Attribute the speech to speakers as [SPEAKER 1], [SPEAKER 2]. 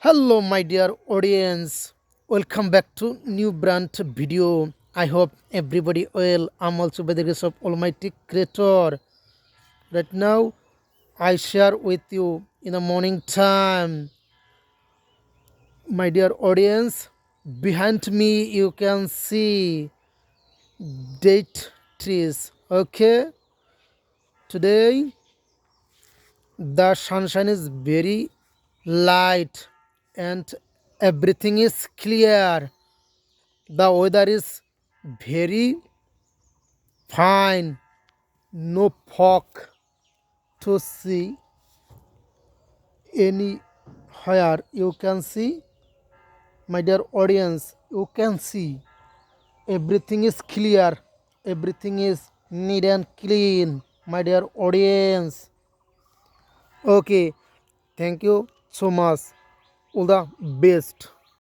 [SPEAKER 1] Hello, my dear audience. Welcome back to new brand video. I hope everybody well. I'm also by the grace of Almighty Creator. Right now, I share with you in the morning time, my dear audience. Behind me, you can see date trees. Okay, today the sunshine is very light and everything is clear. The weather is very fine, no fog to see anywhere. You can see, my dear audience, you can see everything is clear, everything is neat and clean, my dear audience. Okay, thank you so much. All the best.